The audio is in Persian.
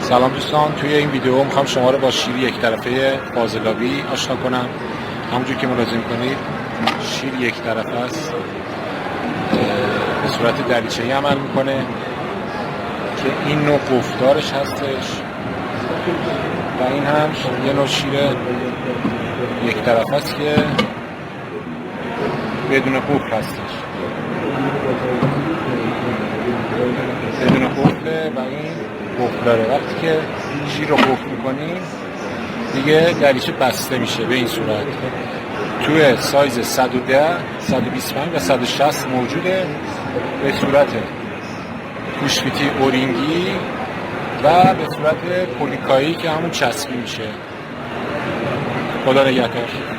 سلام دوستان، توی این ویدیو میخوام شما رو با شیر یک طرفه فاضلابی آشنا کنم. همونجور که ملاحظه میکنید شیر یک طرفه است، به صورت دریچه‌ای عمل میکنه که این نوع قفلدارش هستش و این هم یه نوع شیر یک طرفه است که بدون قفل هستش، بدون قفله و این قفل داره. وقتی که شیر رو قفل میکنیم دیگه دریچه بسته میشه به این صورت. توی سایز 110 125 و 160 موجوده به صورت پوشفیتی اورینگی و به صورت پولیکایی که همون چسبی میشه. خدا نگهدار.